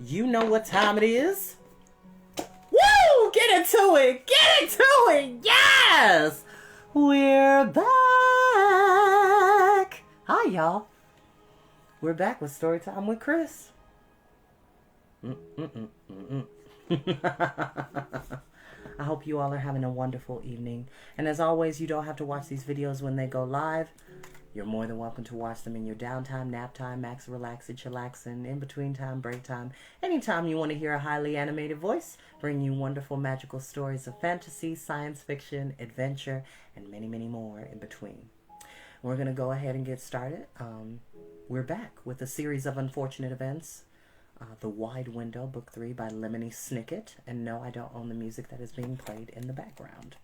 You know what time it is. Woo! Get into it! Get into it! Yes! We're back! Hi, y'all. We're back with Storytime with Chris. I hope you all are having a wonderful evening. And as always, you don't have to watch these videos when they go live. You're more than welcome to watch them in your downtime, nap time, max relaxing, chillaxing, in between time, break time. Anytime you want to hear a highly animated voice, bring you wonderful magical stories of fantasy, science fiction, adventure, and many, many more in between. We're going to go ahead and get started. We're back with a series of unfortunate events. The Wide Window, Book 3 by Lemony Snicket. And no, I don't own the music that is being played in the background.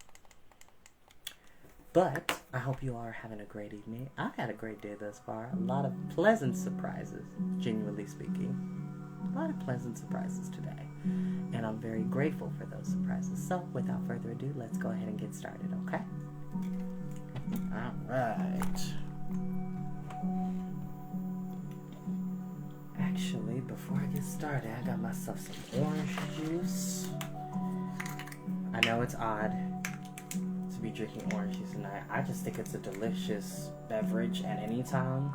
But I hope you all are having a great evening. I've had a great day thus far. A lot of pleasant surprises, genuinely speaking. A lot of pleasant surprises today. And I'm very grateful for those surprises. So, without further ado, let's go ahead and get started, okay? Alright. Actually, before I get started, I got myself some orange juice. I know it's odd to be drinking orange juice tonight. I just think it's a delicious beverage at any time.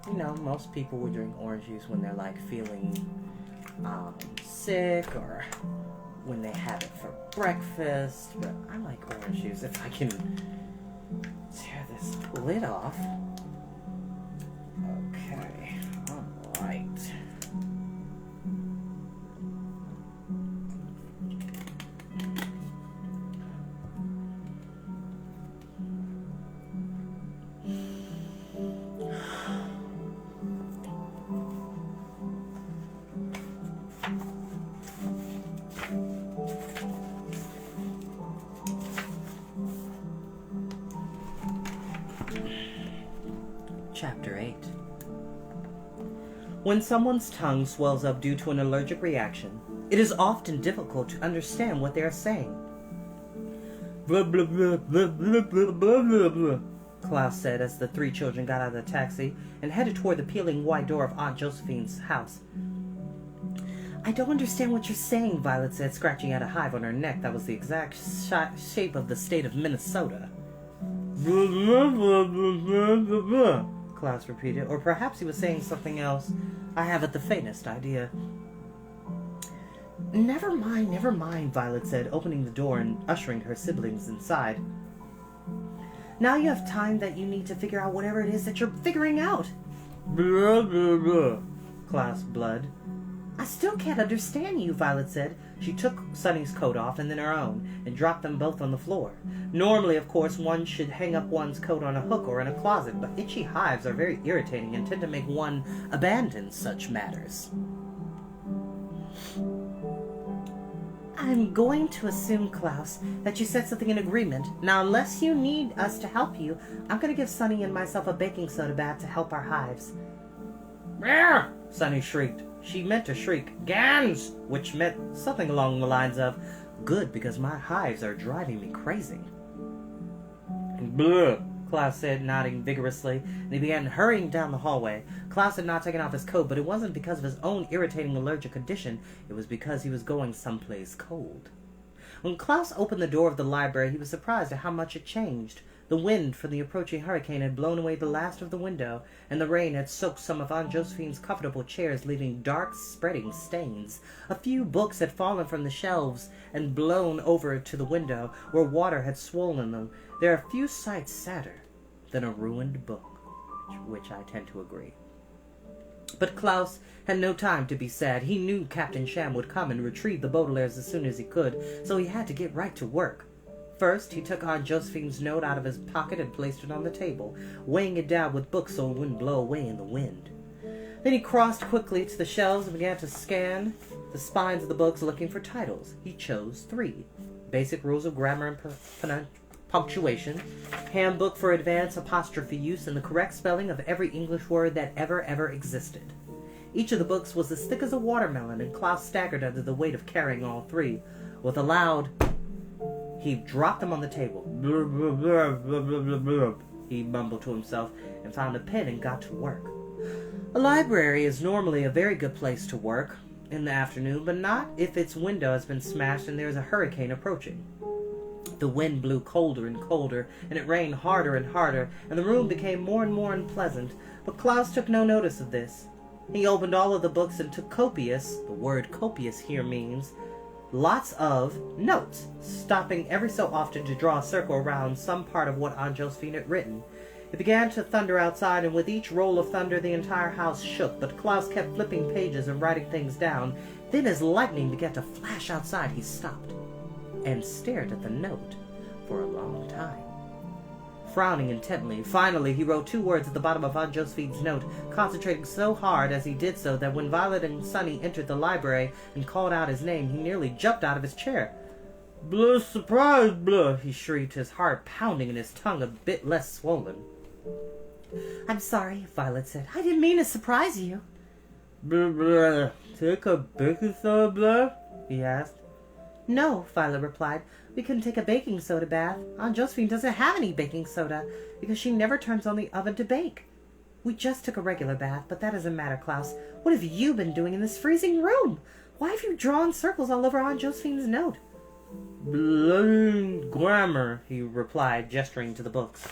You know, most people would drink orange juice when they're like feeling sick or when they have it for breakfast. But I like orange juice. If I can tear this lid off. Okay. Alright. Chapter 8. When someone's tongue swells up due to an allergic reaction, it is often difficult to understand what they are saying. Blah, blah, blah, blah, blah, blah, blah, blah, Klaus said as the three children got out of the taxi and headed toward the peeling white door of Aunt Josephine's house. I don't understand what you're saying, Violet said, scratching at a hive on her neck that was the exact shape of the state of Minnesota. Blah, blah, blah, blah, blah, blah. Klaus repeated, or perhaps he was saying something else. I haven't the faintest idea. Never mind, Violet said, opening the door and ushering her siblings inside. Now you have time that you need to figure out whatever it is that you're figuring out. Blah, blah, blah, Klaus blubbered. I still can't understand you, Violet said. She took Sonny's coat off and then her own, and dropped them both on the floor. Normally, of course, one should hang up one's coat on a hook or in a closet, but itchy hives are very irritating and tend to make one abandon such matters. I'm going to assume, Klaus, that you said something in agreement. Now, unless you need us to help you, I'm going to give Sonny and myself a baking soda bath to help our hives. Meow! Sonny shrieked. She meant to shriek, Gans! Which meant something along the lines of, good, because my hives are driving me crazy. Bleh, Klaus said, nodding vigorously, and he began hurrying down the hallway. Klaus had not taken off his coat, but it wasn't because of his own irritating allergic condition. It was because he was going someplace cold. When Klaus opened the door of the library, he was surprised at how much it changed. The wind from the approaching hurricane had blown away the last of the window, and the rain had soaked some of Aunt Josephine's comfortable chairs, leaving dark, spreading stains. A few books had fallen from the shelves and blown over to the window, where water had swollen them. There are few sights sadder than a ruined book, which I tend to agree. But Klaus had no time to be sad. He knew Captain Sham would come and retrieve the Baudelaires as soon as he could, so he had to get right to work. First, he took Aunt Josephine's note out of his pocket and placed it on the table, weighing it down with books so it wouldn't blow away in the wind. Then he crossed quickly to the shelves and began to scan the spines of the books looking for titles. He chose 3. Basic Rules of Grammar and Punctuation, Handbook for Advanced Apostrophe Use, and the correct spelling of every English word that ever existed. Each of the books was as thick as a watermelon, and Klaus staggered under the weight of carrying all 3. With a loud... He dropped them on the table. Blub, blub, blub, blub, blub, blub, blub. He mumbled to himself and found a pen and got to work. A library is normally a very good place to work in the afternoon, but not if its window has been smashed and there is a hurricane approaching. The wind blew colder and colder, and it rained harder and harder, and the room became more and more unpleasant, but Klaus took no notice of this. He opened all of the books and took copious, the word copious here means, lots of notes, stopping every so often to draw a circle around some part of what Aunt Josephine had written. It began to thunder outside, and with each roll of thunder the entire house shook, but Klaus kept flipping pages and writing things down. Then as lightning began to flash outside, he stopped and stared at the note for a long time, frowning intently. Finally, he wrote 2 words at the bottom of Aunt Josephine's note, concentrating so hard as he did so that when Violet and Sunny entered the library and called out his name, he nearly jumped out of his chair. "Blah, surprise, blah," he shrieked, his heart pounding and his tongue a bit less swollen. "I'm sorry," Violet said. "I didn't mean to surprise you." "Blah, blah, take a baking soda, blah?" he asked. "No," Violet replied. "We couldn't take a baking soda bath. Aunt Josephine doesn't have any baking soda because she never turns on the oven to bake. We just took a regular bath, but that doesn't matter, Klaus. What have you been doing in this freezing room? Why have you drawn circles all over Aunt Josephine's note?" "Bloody grammar," he replied, gesturing to the books.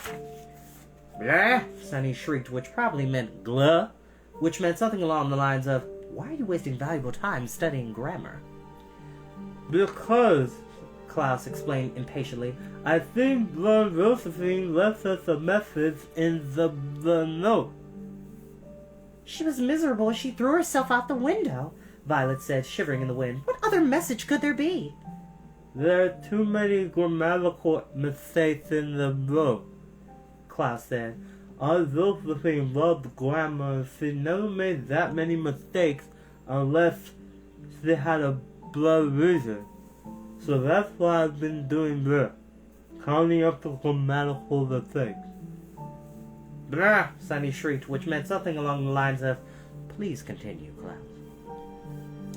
"Blah," Sunny shrieked, which probably meant gluh, which meant something along the lines of, "Why are you wasting valuable time studying grammar?" "Because," Klaus explained impatiently, "I think Aunt Josephine left us a message in the note." "She was miserable as she threw herself out the window," Violet said, shivering in the wind. "What other message could there be?" "There are too many grammatical mistakes in the book," Klaus said. "Aunt Josephine loved grammar. She never made that many mistakes unless she had a blood reason. So that's why I've been doing this, counting up the grammatical mistakes." "Blah," Sunny shrieked, which meant something along the lines of, "Please continue, Klaus."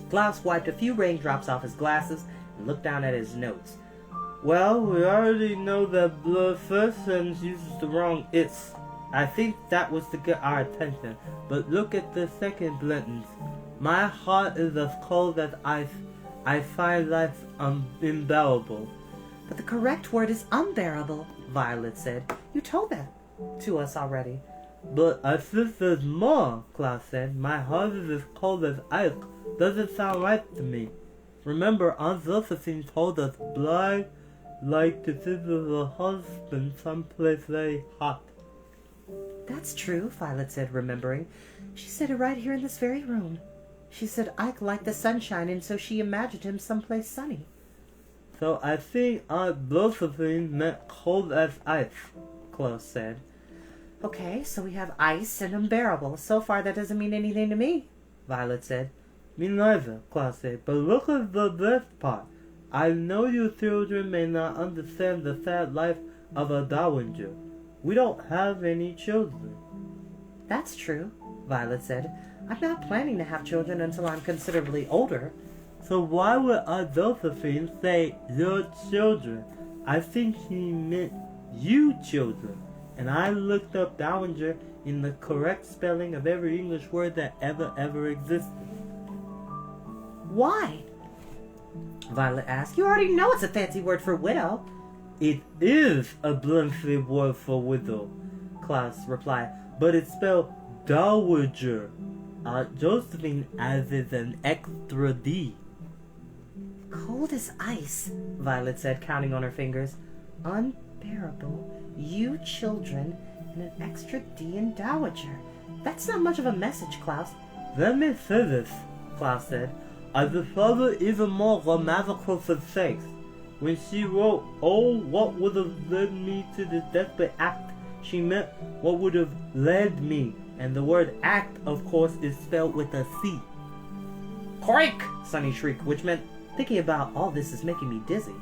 Klaus wiped a few raindrops off his glasses and looked down at his notes. "Well, we already know that the first sentence uses the wrong it's. I think that was to get our attention. But look at the second sentence. My heart is as cold as ice. I find life unbearable." "But the correct word is unbearable," Violet said. "You told that to us already." "But I think there's more," Klaus said. "My heart is as cold as ice. Doesn't sound right to me. Remember, Aunt Josephine told us blood like to visit her husband someplace very hot." "That's true," Violet said, remembering. "She said it right here in this very room. She said Ike liked the sunshine, and so she imagined him someplace sunny." "So I think Aunt Josephine meant cold as ice," Klaus said. "Okay, so we have ice and unbearable. So far that doesn't mean anything to me," Violet said. "Me neither," Klaus said. "But look at the best part. I know you children may not understand the sad life of a dowager. We don't have any children." "That's true," Violet said. "I'm not planning to have children until I'm considerably older." "So why would Aunt Josephine say your children? I think she meant you children. And I looked up dowager in the correct spelling of every English word that ever existed." "Why?" Violet asked. "You already know it's a fancy word for widow." "It is a fancy word for widow," Klaus replied, "but it's spelled dowager. Aunt Josephine added an extra D." "Cold as ice," Violet said, counting on her fingers. "Unbearable, you children, and an extra D in dowager. That's not much of a message, Klaus." "Let me say this," Klaus said. "I discovered even more grammatical mistakes. When she wrote, 'Oh, what would have led me to this desperate act,' she meant what would have led me. And the word act, of course, is spelled with a C." "Crake!" Sunny shrieked, which meant, "Thinking about all this is making me dizzy."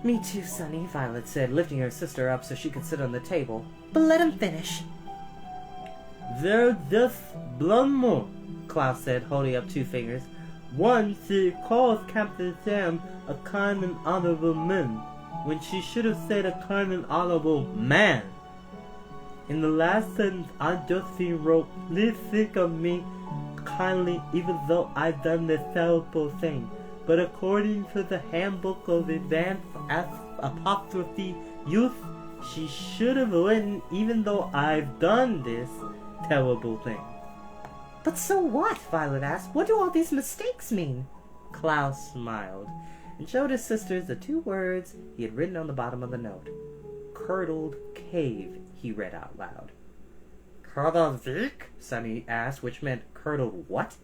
"Me too, Sunny," Violet said, lifting her sister up so she could sit on the table. "But let him finish." "There's just one more," Klaus said, holding up 2 fingers. "One, she calls Captain Sam a kind and honorable man, when she should have said a kind and honorable man." In the last sentence, Aunt Josephine wrote, "Please think of me kindly even though I've done this terrible thing. But according to the Handbook of Advanced Apostrophe Youth, she should have written even though I've done this terrible thing." But so what? Violet asked. What do all these mistakes mean? Klaus smiled and showed his sisters the 2 words he had written on the bottom of the note. "Curdled Cave," he read out loud. "Curdled Vik?" Sonny asked, which meant curdled what?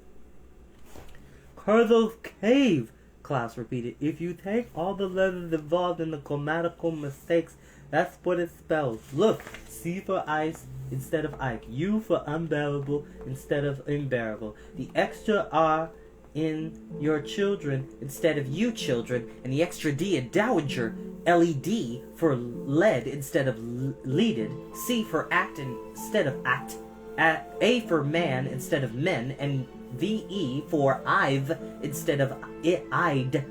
"Curdled Cave," Klaus repeated. "If you take all the letters involved in the grammatical mistakes, that's what it spells. Look, C for ice instead of Ike, U for unbearable instead of unbearable, the extra R in your children instead of you children, and the extra D in dowager, LED for lead instead of leaded, C for act instead of act, A for man instead of men, and VE for I've instead of I'd.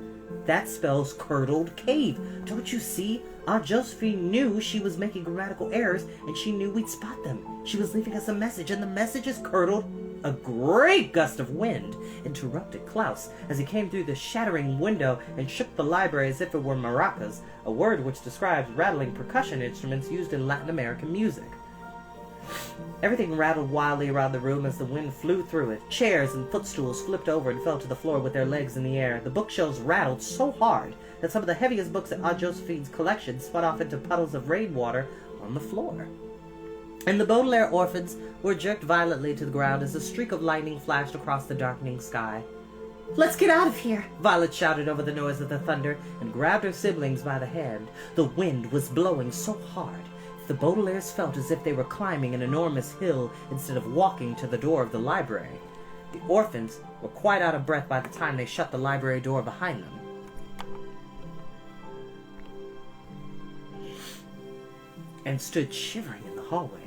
That spells curdled cave. Don't you see? Aunt Josephine knew she was making grammatical errors, and she knew we'd spot them. She was leaving us a message, and the message is curdled. A great gust of wind interrupted Klaus as he came through the shattering window and shook the library as if it were maracas, a word which describes rattling percussion instruments used in Latin American music. Everything rattled wildly around the room as the wind flew through it. Chairs and footstools flipped over and fell to the floor with their legs in the air. The bookshelves rattled so hard that some of the heaviest books in Aunt Josephine's collection spun off into puddles of rainwater on the floor. And the Baudelaire orphans were jerked violently to the ground as a streak of lightning flashed across the darkening sky. "Let's get out of here!" Violet shouted over the noise of the thunder and grabbed her siblings by the hand. The wind was blowing so hard the Baudelaires felt as if they were climbing an enormous hill instead of walking to the door of the library. The orphans were quite out of breath by the time they shut the library door behind them. And stood shivering in the hallway.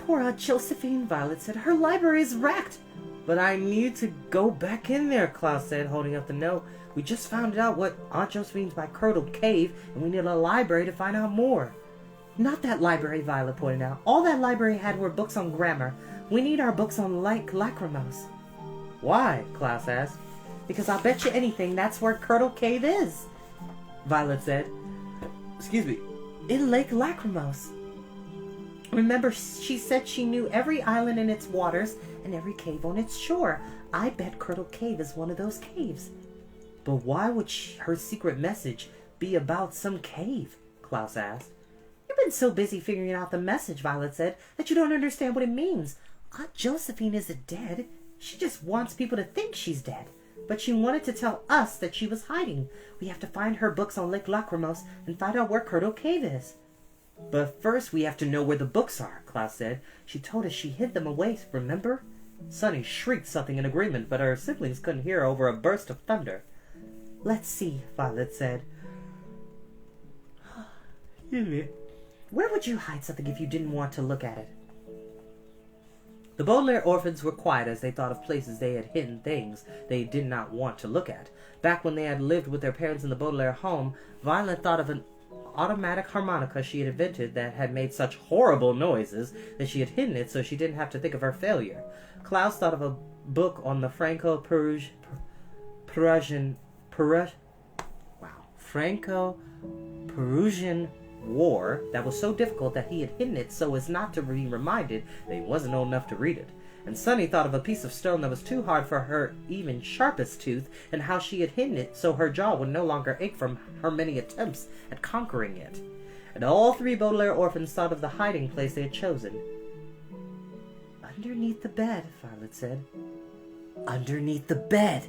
"Poor Aunt Josephine," Violet said. "Her library is wrecked." "But I need to go back in there," Klaus said, holding up the note. "We just found out what Aunt Josephine's by Curdled Cave, and we need a library to find out more." "Not that library," Violet pointed out. "All that library had were books on grammar. We need our books on lacrimose." "Why?" Klaus asked. "Because I'll bet you anything that's where Curdled Cave is," Violet said. "Excuse me." "In Lake Lacrimose. Remember, she said she knew every island in its waters and every cave on its shore. I bet Curdled Cave is one of those caves." "But why would her secret message be about some cave?" Klaus asked. "You've been so busy figuring out the message," Violet said, "that you don't understand what it means. Aunt Josephine isn't dead. She just wants people to think she's dead. But she wanted to tell us that she was hiding. We have to find her books on Lake Lacrimose and find out where Curdled Cave is." "But first we have to know where the books are," Klaus said. "She told us she hid them away, remember?" Sonny shrieked something in agreement, but her siblings couldn't hear over a burst of thunder. "Let's see," Violet said. Excuse me. "Where would you hide something if you didn't want to look at it?" The Baudelaire orphans were quiet as they thought of places they had hidden things they did not want to look at. Back when they had lived with their parents in the Baudelaire home, Violet thought of an automatic harmonica she had invented that had made such horrible noises that she had hidden it so she didn't have to think of her failure. Klaus thought of a book on the Franco-Perusian War that was so difficult that he had hidden it so as not to be reminded that he wasn't old enough to read it. And Sonny thought of a piece of stone that was too hard for her even sharpest tooth, and how she had hidden it so her jaw would no longer ache from her many attempts at conquering it. And all 3 Baudelaire orphans thought of the hiding place they had chosen. "Underneath the bed," Violet said. "Underneath the bed,"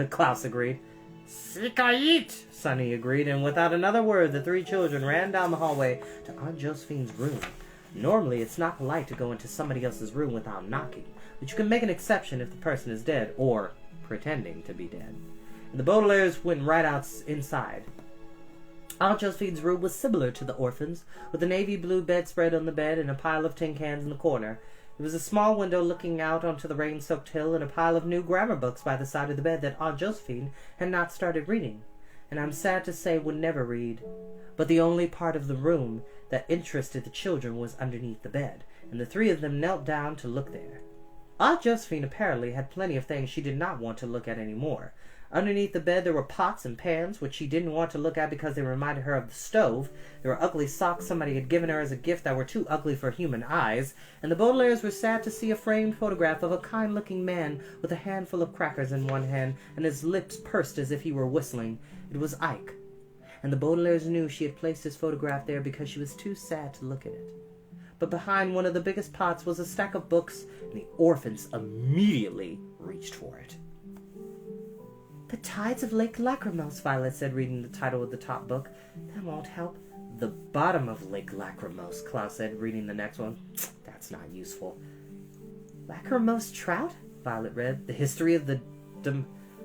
Klaus agreed. "Sikait," Sonny agreed, and without another word, the 3 children ran down the hallway to Aunt Josephine's room. Normally, it's not polite to go into somebody else's room without knocking, but you can make an exception if the person is dead, or pretending to be dead. And the Baudelaires went right out inside. Aunt Josephine's room was similar to the orphans', with a navy blue bedspread on the bed and a pile of tin cans in the corner. There was a small window looking out onto the rain-soaked hill and a pile of new grammar books by the side of the bed that Aunt Josephine had not started reading, and I'm sad to say would never read. But the only part of the room that interested the children was underneath the bed, and the three of them knelt down to look there. Aunt Josephine apparently had plenty of things she did not want to look at any more. Underneath the bed there were pots and pans, which she didn't want to look at because they reminded her of the stove. There were ugly socks somebody had given her as a gift that were too ugly for human eyes, and the Baudelaires were sad to see a framed photograph of a kind-looking man with a handful of crackers in one hand and his lips pursed as if he were whistling. It was Ike, and the Baudelaires knew she had placed his photograph there because she was too sad to look at it. But behind one of the biggest pots was a stack of books, and the orphans immediately reached for it. The Tides of Lake Lachrymose, Violet said, reading the title of the top book. That won't help. The Bottom of Lake Lachrymose, Klaus said, reading the next one. That's not useful. Lachrymose trout? Violet read. The History of the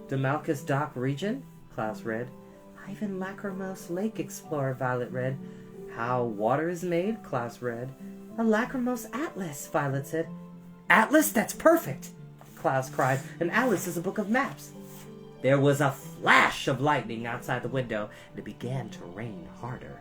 Damalcus Dock region, Klaus read. Ivan Lachrymose Lake Explorer, Violet read. How Water is Made, Klaus read. A Lachrymose Atlas, Violet said. Atlas? That's perfect, Klaus cried. An atlas is a book of maps. There was a flash of lightning outside the window, and it began to rain harder,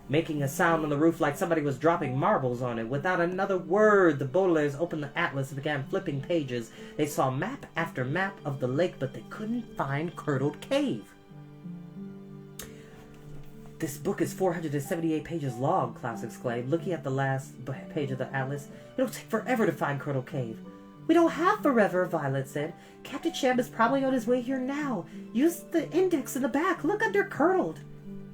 making a sound on the roof like somebody was dropping marbles on it. Without another word, the Baudelaires opened the atlas and began flipping pages. They saw map after map of the lake, but they couldn't find Curdled Cave. This book is 478 pages long, Klaus exclaimed, looking at the last page of the atlas. It'll take forever to find Curdled Cave. We don't have forever, Violet said. Captain Champ is probably on his way here now. Use the index in the back. Look under Curdled.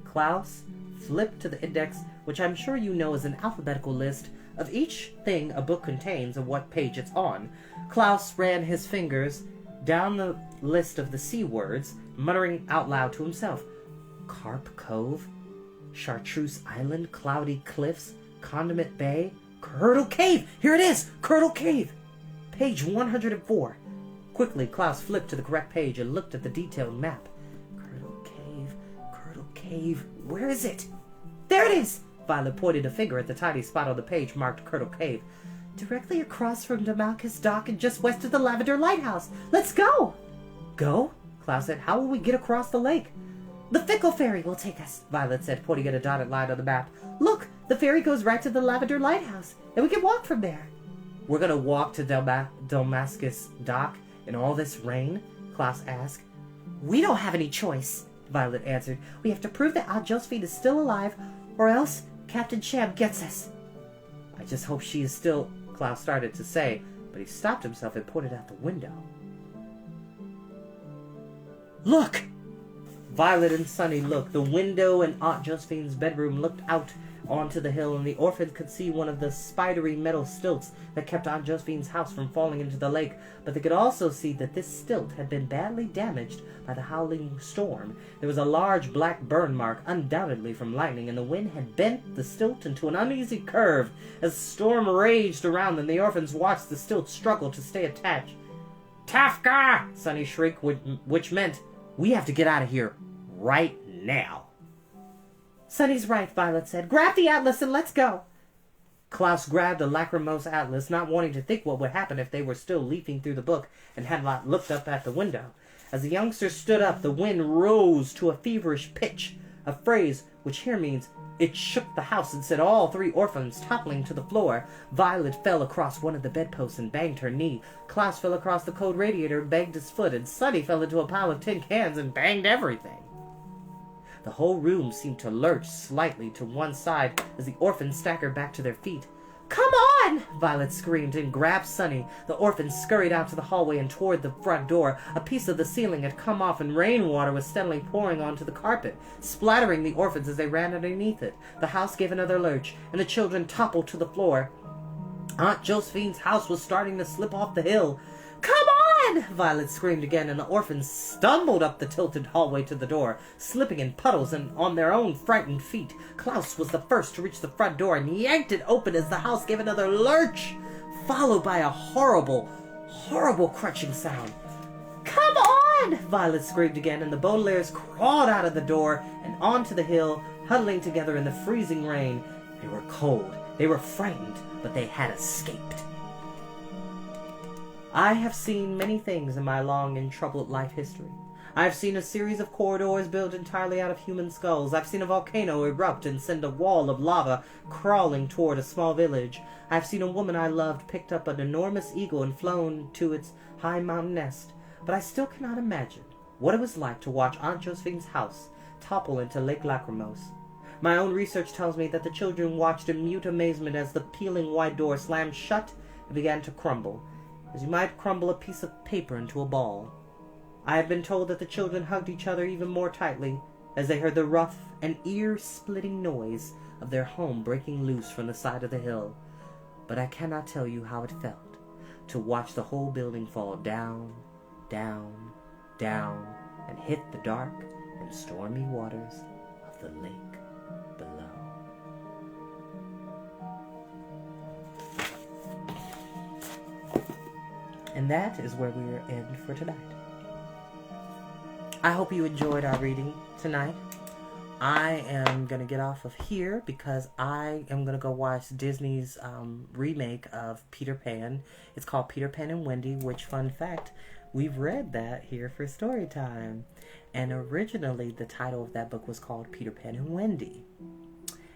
Klaus flipped to the index, which I'm sure you know is an alphabetical list of each thing a book contains and what page it's on. Klaus ran his fingers down the list of the C words, muttering out loud to himself. Carp Cove, Chartreuse Island, Cloudy Cliffs, Condiment Bay, Curdled Cave! Here it is! Curdled Cave! Page 104. Quickly, Klaus flipped to the correct page and looked at the detailed map. Curdled Cave, where is it? There it is! Violet pointed a finger at the tiny spot on the page marked Curdled Cave. Directly across from Damalcus Dock and just west of the Lavender Lighthouse. Let's go! Go? Klaus said. How will we get across the lake? The Fickle Ferry will take us, Violet said, pointing at a dotted line on the map. Look, the ferry goes right to the Lavender Lighthouse, and we can walk from there. We're going to walk to Damascus Dock in all this rain? Klaus asked. We don't have any choice, Violet answered. We have to prove that Aunt Josephine is still alive, or else Captain Champ gets us. I just hope she is still, Klaus started to say, but he stopped himself and pointed out the window. Look! Violet and Sunny looked. The window in Aunt Josephine's bedroom looked out onto the hill, and the orphans could see one of the spidery metal stilts that kept Aunt Josephine's house from falling into the lake, but they could also see that this stilt had been badly damaged by the howling storm. There was a large black burn mark, undoubtedly from lightning, and the wind had bent the stilt into an uneasy curve. As the storm raged around them, the orphans watched the stilt struggle to stay attached. Tafka! Sunny shrieked, which meant, we have to get out of here right now. Sunny's right, Violet said. Grab the atlas and let's go. Klaus grabbed a Lachrymose atlas, not wanting to think what would happen if they were still leafing through the book and had not looked up at the window. As the youngster stood up, the wind rose to a feverish pitch, a phrase which here means it shook the house and sent all three orphans toppling to the floor. Violet fell across one of the bedposts and banged her knee. Klaus fell across the cold radiator and banged his foot, and Sunny fell into a pile of tin cans and banged everything. The whole room seemed to lurch slightly to one side as the orphans staggered back to their feet. Come on! Violet screamed and grabbed Sunny. The orphans scurried out to the hallway and toward the front door. A piece of the ceiling had come off and rainwater was steadily pouring onto the carpet, splattering the orphans as they ran underneath it. The house gave another lurch, and the children toppled to the floor. Aunt Josephine's house was starting to slip off the hill. Come on! Violet screamed again, and the orphans stumbled up the tilted hallway to the door, slipping in puddles and on their own frightened feet. Klaus was the first to reach the front door and yanked it open as the house gave another lurch, followed by a horrible, horrible crunching sound. Come on! Violet screamed again, and the Baudelaires crawled out of the door and onto the hill, huddling together in the freezing rain. They were cold, they were frightened, but they had escaped. I have seen many things in my long and troubled life history. I've seen a series of corridors built entirely out of human skulls. I've seen a volcano erupt and send a wall of lava crawling toward a small village. I've seen a woman I loved picked up an enormous eagle and flown to its high mountain nest. But I still cannot imagine what it was like to watch Aunt Josephine's house topple into Lake Lachrymose. My own research tells me that the children watched in mute amazement as the peeling wide door slammed shut and began to crumble, as you might crumble a piece of paper into a ball. I have been told that the children hugged each other even more tightly as they heard the rough and ear-splitting noise of their home breaking loose from the side of the hill. But I cannot tell you how it felt to watch the whole building fall down, down, down, and hit the dark and stormy waters of the lake below. And that is where we are end for tonight. I hope you enjoyed our reading tonight. I am going to get off of here because I am going to go watch Disney's remake of Peter Pan. It's called Peter Pan and Wendy, which, fun fact, we've read that here for Storytime. And originally, the title of that book was called Peter Pan and Wendy.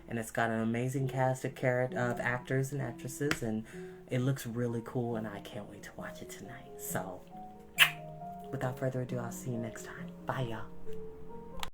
And it's got an amazing cast of actors and actresses, and it looks really cool, and I can't wait to watch it tonight. So, without further ado, I'll see you next time. Bye, y'all.